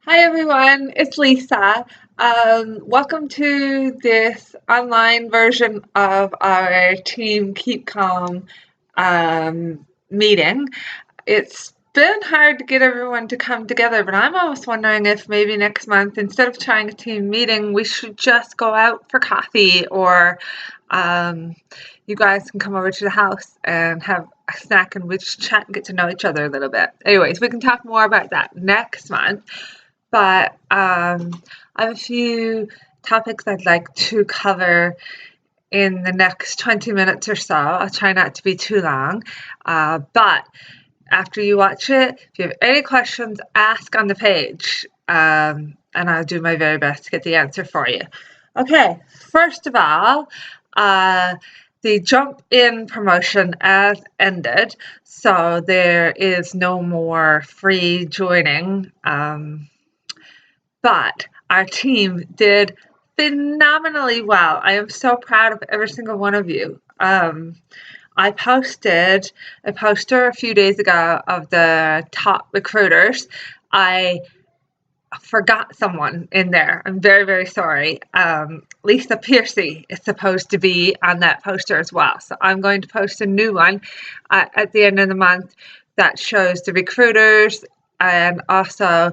Hi everyone, it's Lisa. Welcome to this online version of our Team Keep Calm meeting. It's been hard to get everyone to come together, but I'm almost wondering if maybe next month, instead of trying a team meeting, we should just go out for coffee or um, you guys can come over to the house and have a snack and we just chat and get to know each other a little bit. Anyways, we can talk more about that next month. But I have a few topics I'd like to cover in the next 20 minutes or so. I'll try not to be too long. But after you watch it, if you have any questions, ask on the page. And I'll do my very best to get the answer for you. Okay, first of all, the Jump In promotion has ended, so there is no more free joining. But our team did phenomenally well. I am so proud of every single one of you. I posted a poster a few days ago of the top recruiters. I forgot someone in there. I'm very, very sorry. Lisa Piercy is supposed to be on that poster as well. So I'm going to post a new one at the end of the month that shows the recruiters and also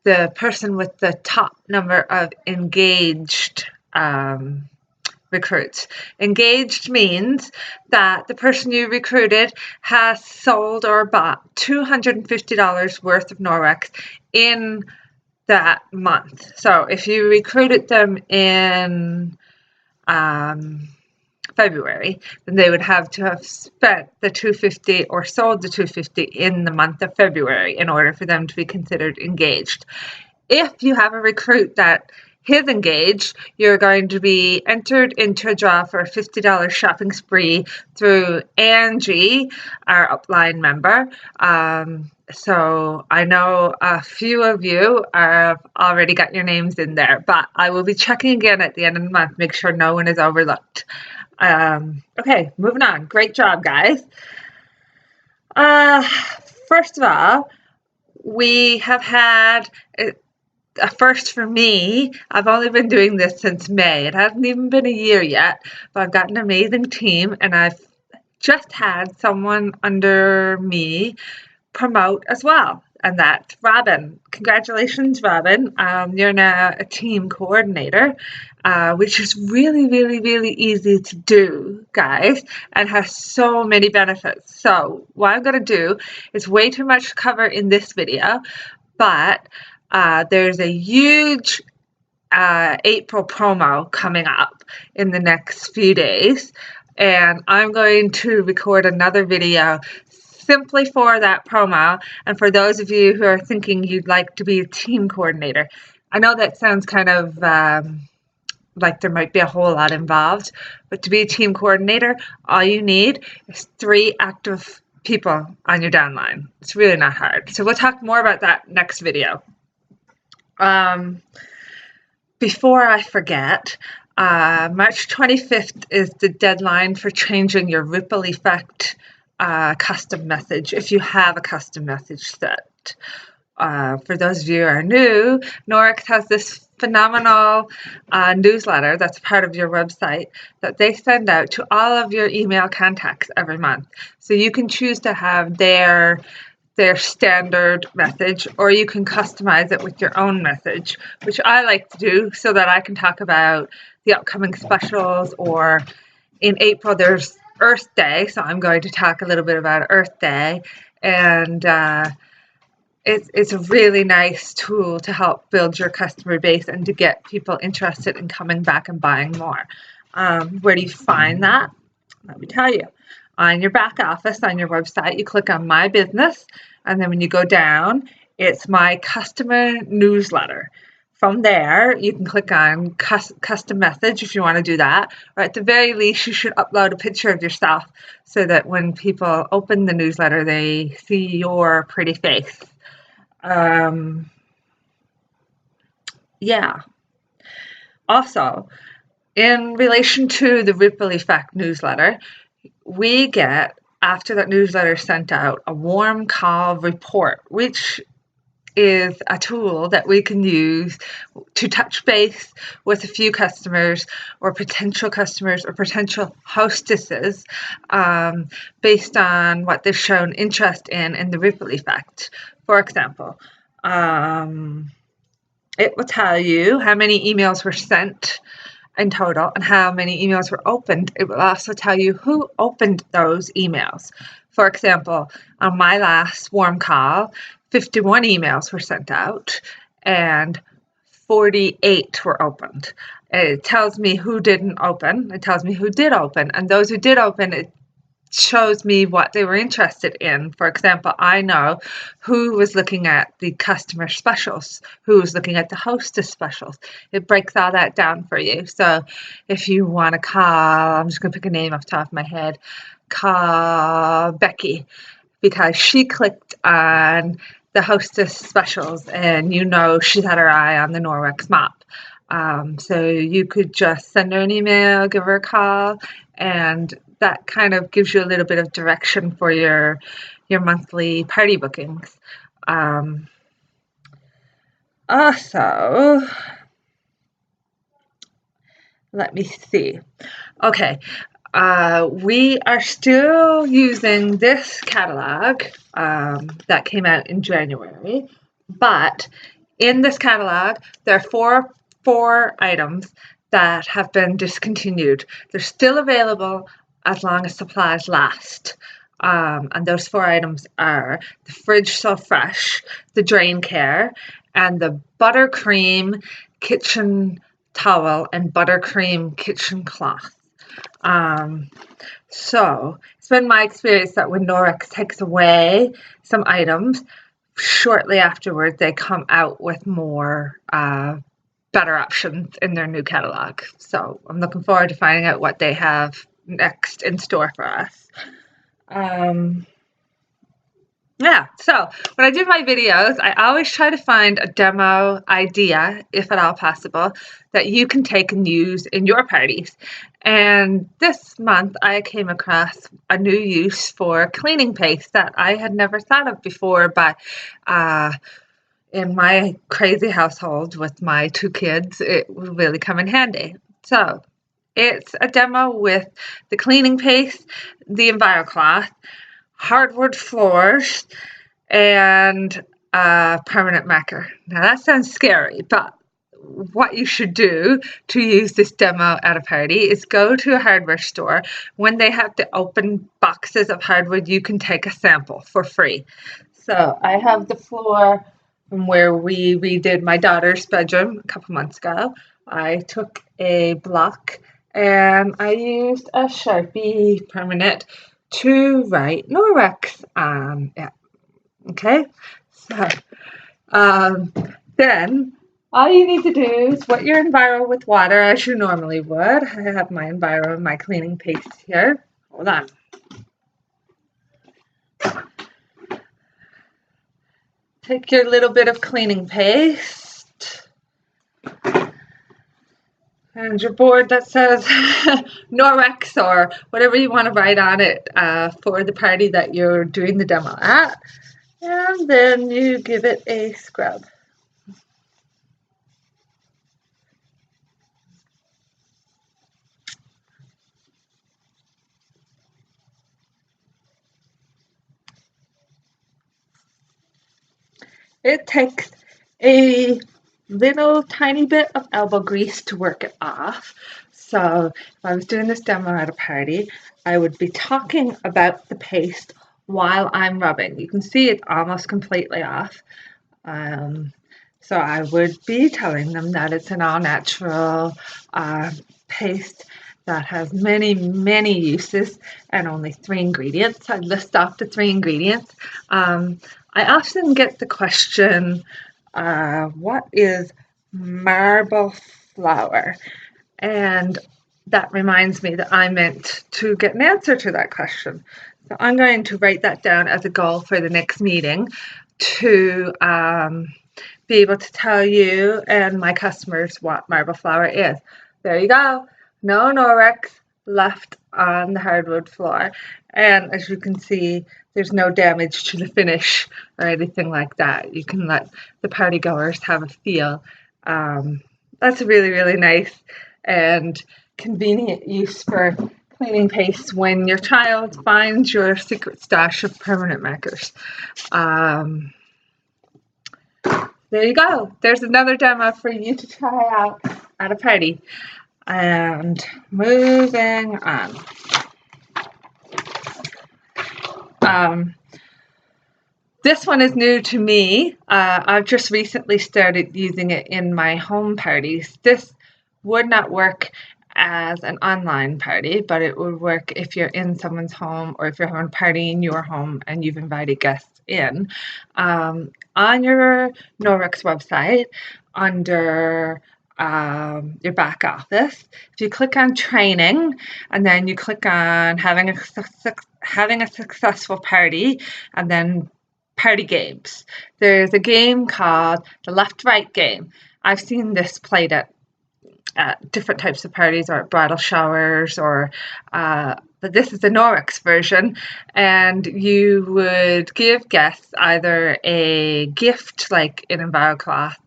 the person with the top number of engaged recruits. Engaged means that the person you recruited has sold or bought $250 worth of Norwex in that month. So if you recruited them in February, then they would have to have spent the 250 or sold the 250 in the month of February in order for them to be considered engaged. If you have a recruit that is engaged, you're going to be entered into a draw for a $50 shopping spree through Angie, our upline member. So I know a few of you have already got your names in there, but I will be checking again at the end of the month, make sure no one is overlooked. Okay, moving on. Great job, guys. First of all, we have had a first for me. I've only been doing this since May. It hasn't even been a year yet, but I've got an amazing team and I've just had someone under me promote as well. And that's Robin. Congratulations, Robin. You're now a team coordinator, which is really, really, really easy to do, guys, and has so many benefits. So what I'm going to do is way too much to cover in this video, but there's a huge April promo coming up in the next few days, and I'm going to record another video simply for that promo and for those of you who are thinking you'd like to be a team coordinator. I know that sounds kind of like there might be a whole lot involved, but to be a team coordinator, all you need is 3 active people on your downline. It's really not hard. So we'll talk more about that next video. Before I forget, March 25th is the deadline for changing your ripple effect custom message if you have a custom message set. For those of you who are new, Norwex has this phenomenal newsletter that's part of your website that they send out to all of your email contacts every month. So you can choose to have their standard message, or you can customize it with your own message, which I like to do so that I can talk about the upcoming specials. Or in April, there's Earth Day, so I'm going to talk a little bit about Earth Day. And it's a really nice tool to help build your customer base and to get people interested in coming back and buying more. Where do you find that? Let me tell you. On your back office, on your website, you click on My Business, and then when you go down, it's My Customer Newsletter. From there, you can click on Custom Message if you want to do that, or at the very least, you should upload a picture of yourself so that when people open the newsletter, they see your pretty face. Yeah. Also, in relation to the Ripple Effect newsletter, we get, after that newsletter is sent out, a warm call report, which is a tool that we can use to touch base with a few customers or potential hostesses based on what they've shown interest in the ripple effect. For example, it will tell you how many emails were sent in total and how many emails were opened. It will also tell you who opened those emails. For example, on my last warm call, 51 emails were sent out and 48 were opened. It tells me who didn't open. It tells me who did open. And those who did open, it shows me what they were interested in. For example, I know who was looking at the customer specials, who was looking at the hostess specials. It breaks all that down for you. So if you want to call, I'm just going to pick a name off the top of my head, call Becky because she clicked on the hostess specials and you know she's had her eye on the Norwex mop. So you could just send her an email, give her a call, and that kind of gives you a little bit of direction for your monthly party bookings. Also, let me see. Okay, we are still using this catalog that came out in January, but in this catalog, there are four items that have been discontinued. They're still available as long as supplies last. And those four items are the Fridge So Fresh, the Drain Care, and the Buttercream Kitchen Towel and Buttercream Kitchen Cloth. So it's been my experience that when Norwex takes away some items, shortly afterward they come out with more better options in their new catalog. So I'm looking forward to finding out what they have next in store for us. Yeah, so when I do my videos, I always try to find a demo idea, if at all possible, that you can take and use in your parties. And this month I came across a new use for cleaning paste that I had never thought of before, but in my crazy household with my two kids, it will really come in handy. So it's a demo with the cleaning paste, the EnviroCloth, hardwood floors, and permanent marker. Now that sounds scary, but what you should do to use this demo at a party is go to a hardware store. When they have the open boxes of hardwood, you can take a sample for free. So I have the floor from where we redid my daughter's bedroom a couple months ago. I took a block and I used a Sharpie permanent to write Norwex on it. Okay, so then all you need to do is wet your Enviro with water as you normally would. I have my Enviro and my cleaning paste here. Hold on. Take your little bit of cleaning paste and your board that says Norwex or whatever you want to write on it for the party that you're doing the demo at. And then you give it a scrub. It takes a little tiny bit of elbow grease to work it off. So if I was doing this demo at a party, I would be talking about the paste while I'm rubbing. You can see it's almost completely off. So I would be telling them that it's an all-natural paste that has many, many uses and only 3 ingredients. I list off the 3 ingredients. I often get the question, what is marble flour? And that reminds me that I meant to get an answer to that question. So I'm going to write that down as a goal for the next meeting to be able to tell you and my customers what marble flour is. There you go. No Norwex left on the hardwood floor. And as you can see, there's no damage to the finish or anything like that. You can let the party goers have a feel. That's really, really nice and convenient use for cleaning paste when your child finds your secret stash of permanent markers. There you go. There's another demo for you to try out at a party. And moving on. This one is new to me. I've just recently started using it in my home parties. This would not work as an online party, but it would work if you're in someone's home or if you're having a party in your home and you've invited guests in. On your Norwex website, under your back office, if you click on training and then you click on having a successful party and then party games, there's a game called the left-right game. I've seen this played at different types of parties or at bridal showers, or but this is the Norwex version, and you would give guests either a gift like an EnviroCloth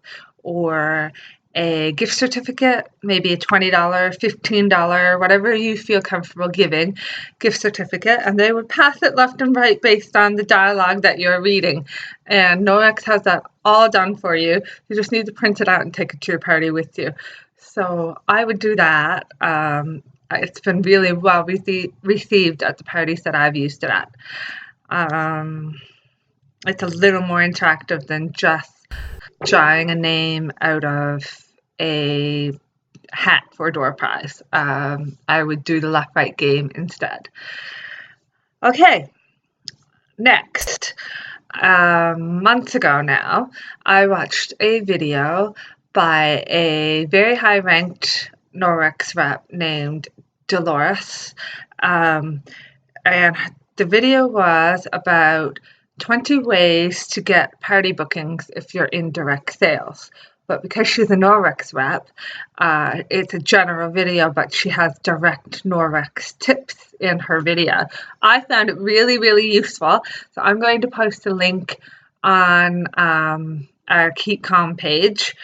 or a gift certificate, maybe a $20, $15, whatever you feel comfortable giving, gift certificate, and they would pass it left and right based on the dialogue that you're reading. And Norwex has that all done for you. You just need to print it out and take it to your party with you. So I would do that. It's been really well received at the parties that I've used it at. It's a little more interactive than just drawing a name out of a hat for a door prize. I would do the left-right game instead. Okay, next. Months ago now, I watched a video by a very high-ranked Norwex rep named Dolores. And the video was about 20 ways to get party bookings if you're in direct sales. But because she's a Norwex rep, it's a general video, but she has direct Norwex tips in her video. I found it really, really useful. So I'm going to post a link on our Keep Calm page.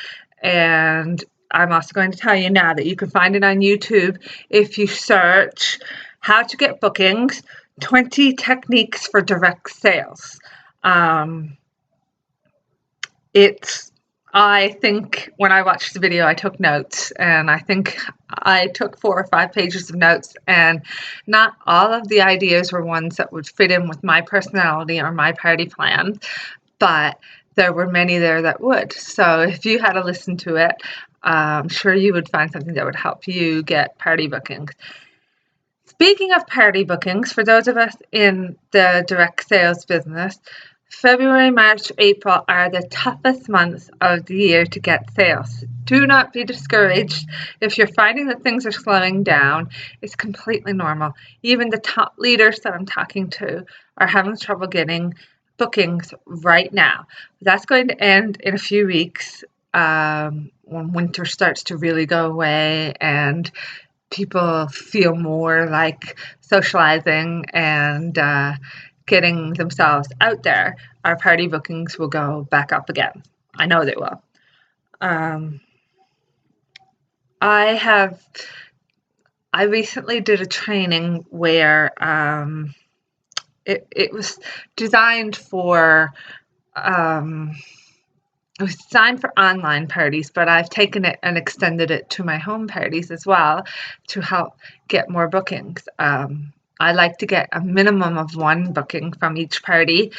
And I'm also going to tell you now that you can find it on YouTube if you search how to get bookings, 20 techniques for direct sales. I think when I watched the video, I took notes, and I think I took 4 or 5 pages of notes, and not all of the ideas were ones that would fit in with my personality or my party plan, but there were many there that would. So if you had to listen to it, I'm sure you would find something that would help you get party bookings. Speaking of party bookings, for those of us in the direct sales business, February, March, April are the toughest months of the year to get sales. Do not be discouraged if you're finding that things are slowing down. It's completely normal. Even the top leaders that I'm talking to are having trouble getting bookings right now. That's going to end in a few weeks when winter starts to really go away and people feel more like socializing and getting themselves out there. Our party bookings will go back up again. I know they will. I recently did a training where it was designed for it was designed for online parties, but I've taken it and extended it to my home parties as well to help get more bookings. I like to get a minimum of 1 booking from each party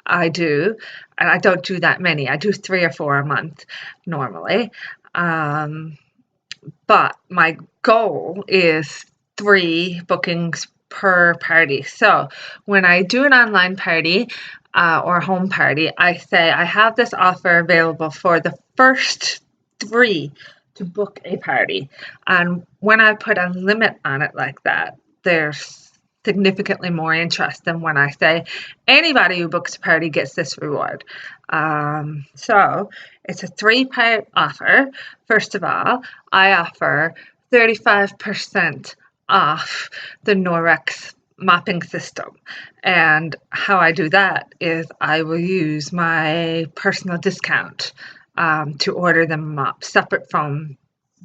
I do, and I don't do that many. I do 3 or 4 a month normally, but my goal is 3 bookings per party. So when I do an online party or home party, I say I have this offer available for the first 3 to book a party. And when I put a limit on it like that, there's significantly more interest than when I say anybody who books a party gets this reward. So it's a 3-part offer. First of all, I offer 35% off the Norwex mopping system. And how I do that is I will use my personal discount to order them a mop separate from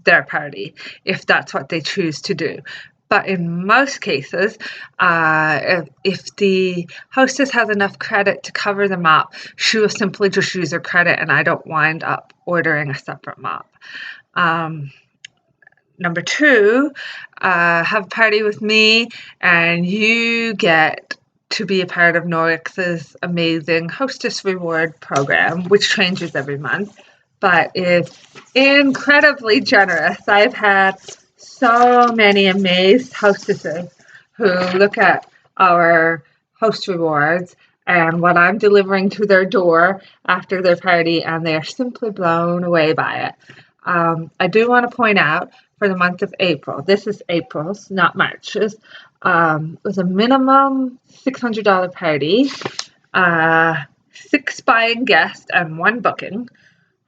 their party, if that's what they choose to do. But in most cases, if the hostess has enough credit to cover the mop, she will simply just use her credit and I don't wind up ordering a separate mop. Number two, have a party with me and you get to be a part of Norix's amazing Hostess Reward program, which changes every month, but is incredibly generous. I've had so many amazed hostesses who look at our host rewards and what I'm delivering to their door after their party, and they are simply blown away by it. I do want to point out for the month of April, this is April's, not March's, was a minimum $600 party, 6 buying guests and 1 booking.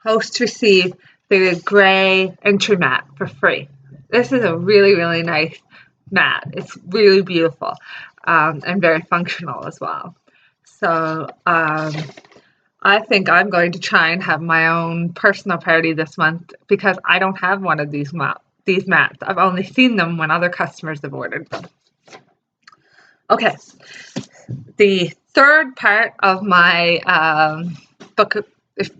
Hosts receive the gray entry mat for free. This is a really, really nice mat. It's really beautiful and very functional as well. So I think I'm going to try and have my own personal party this month because I don't have one of these mats. I've only seen them when other customers have ordered them. Okay, the third part of my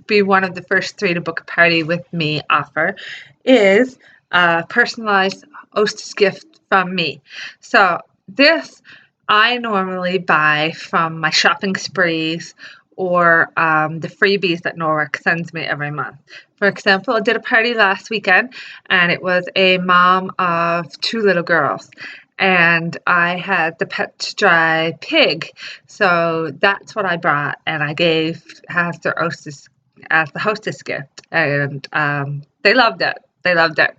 be one of the first 3 to book a party with me offer is a personalized hostess gift from me. So this I normally buy from my shopping sprees or the freebies that Norix sends me every month. For example, I did a party last weekend and it was a mom of 2 little girls. And I had the Pet to Dry pig, so that's what I brought, and I gave as the hostess gift, and they loved it. They loved it.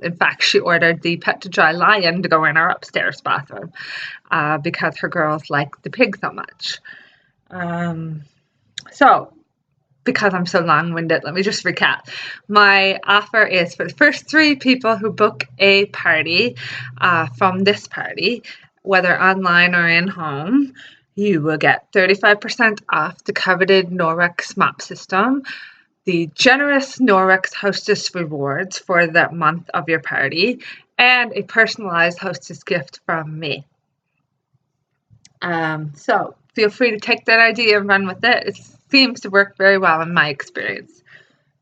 In fact, she ordered the Pet to Dry lion to go in our upstairs bathroom because her girls like the pig so much. So, because I'm so long-winded, let me just recap. My offer is for the first 3 people who book a party from this party, whether online or in home, you will get 35% off the coveted Norix mop system, the generous Norix Hostess Rewards for the month of your party, and a personalized hostess gift from me. So feel free to take that idea and run with it. It seems to work very well in my experience.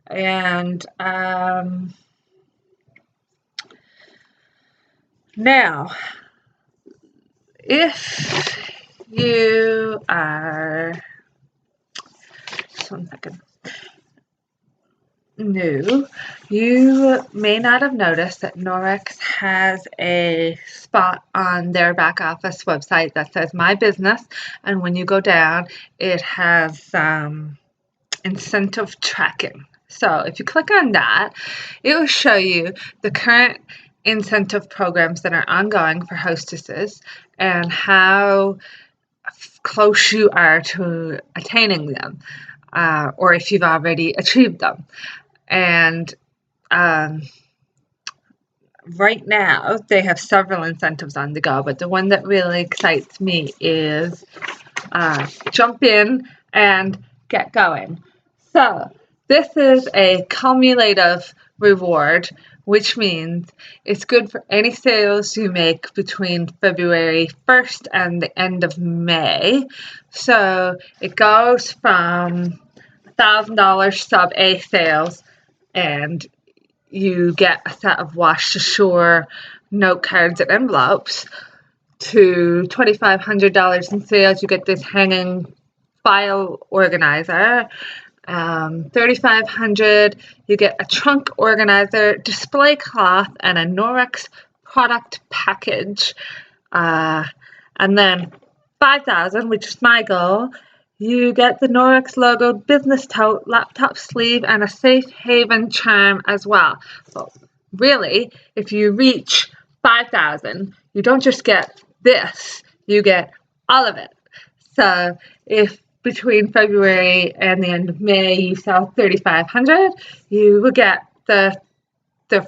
And now, if you are, just 1 second, new, you may not have noticed that Norix has a spot on their back office website that says My Business, and when you go down, it has incentive tracking. So if you click on that, it will show you the current incentive programs that are ongoing for hostesses and how close you are to attaining them, or if you've already achieved them. And right now, they have several incentives on the go, but the one that really excites me is jump in and get going. So this is a cumulative reward, which means it's good for any sales you make between February 1st and the end of May. So it goes from $1,000 sub A sales, and you get a set of Wash Ashore note cards and envelopes, to $2,500 in sales. You get this hanging file organizer. $3,500, you get a trunk organizer, display cloth, and a Norix product package. And then $5,000, which is my goal, you get the Norix logoed business tote, laptop sleeve, and a safe haven charm as well. So really, if you reach $5,000, you don't just get this, you get all of it. So if between February and the end of May you sell $3,500, you will get the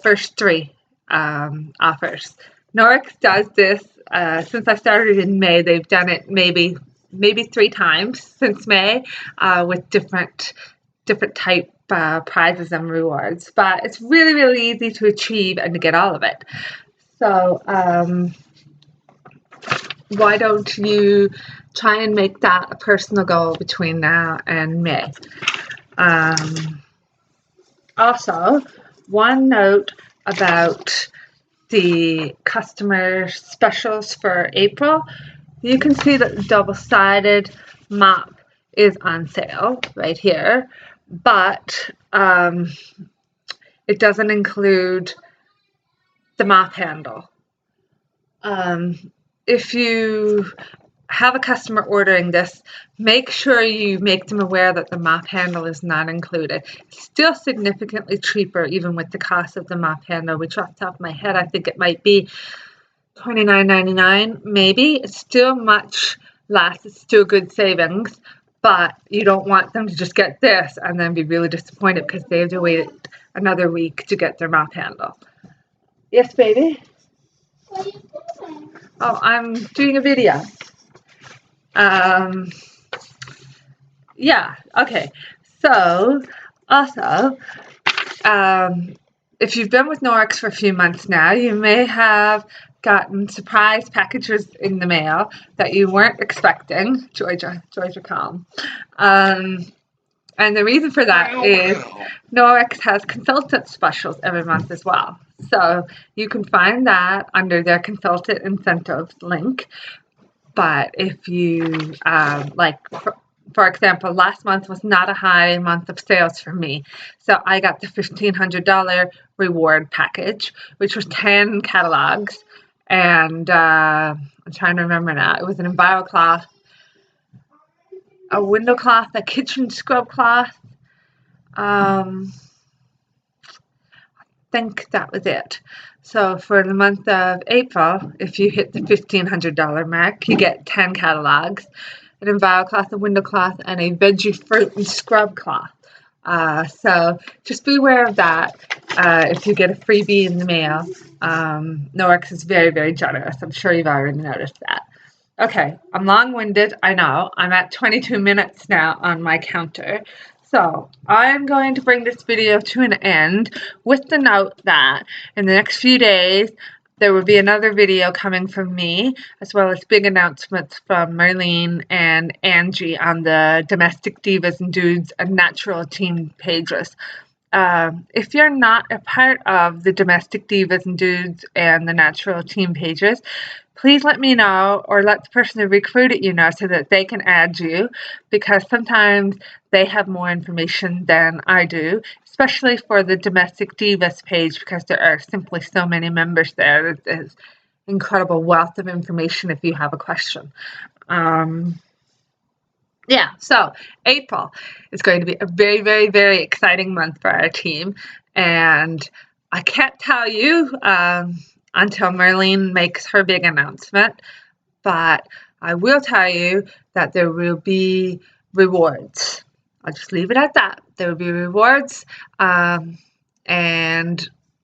first 3 offers. Norix does this since I started in May. They've done it maybe 3 times since May with different type prizes and rewards. But it's really, really easy to achieve and to get all of it. So why don't you try and make that a personal goal between now and May? Also, one note about the customer specials for April. You can see that the double-sided mop is on sale right here, but it doesn't include the mop handle. If you have a customer ordering this, make sure you make them aware that the mop handle is not included. It's still significantly cheaper even with the cost of the mop handle, which off the top of my head I think it might be $29.99 maybe. It's still much less. It's still good savings, but you don't want them to just get this and then be really disappointed because they have to wait another week to get their mop handle. Yes, baby? What are you doing? Oh, I'm doing a video. Yeah, okay. So, also, if you've been with Norix for a few months now, you may have gotten surprise packages in the mail that you weren't expecting. Georgia, calm. And the reason for that is Norix has consultant specials every month as well. So you can find that under their consultant incentives link. But if you, for example, last month was not a high month of sales for me. So I got the $1,500 reward package, which was 10 catalogs. And I'm trying to remember now. It was an EnviroCloth, a window cloth, a kitchen scrub cloth. I think that was it. So for the month of April, if you hit the $1,500 mark, you get 10 catalogs, an EnviroCloth, a window cloth, and a veggie fruit and scrub cloth. So just be aware of that if you get a freebie in the mail. Norix is very, very generous. I'm sure you've already noticed that. Okay, I'm long-winded, I know. I'm at 22 minutes now on my counter. So I'm going to bring this video to an end with the note that in the next few days, there will be another video coming from me, as well as big announcements from Marlene and Angie on the Domestic Divas and Dudes and Natural Team pages. If you're not a part of the Domestic Divas and Dudes and the Natural Team pages, please let me know or let the person who recruited you know so that they can add you, because sometimes they have more information than I do, especially for the Domestic Divas page, because there are simply so many members there. There's incredible wealth of information if you have a question. Yeah, so April is going to be a very, very, very exciting month for our team, and I can't tell you until Marlene makes her big announcement, but I will tell you that there will be rewards. I'll just leave it at that. There will be rewards, and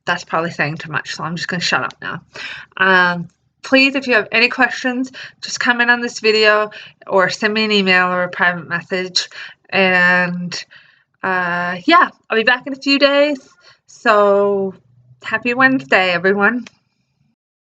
that's probably saying too much, so I'm just going to shut up now. Please, if you have any questions, just comment on this video or send me an email or a private message. And yeah, I'll be back in a few days. So happy Wednesday, everyone.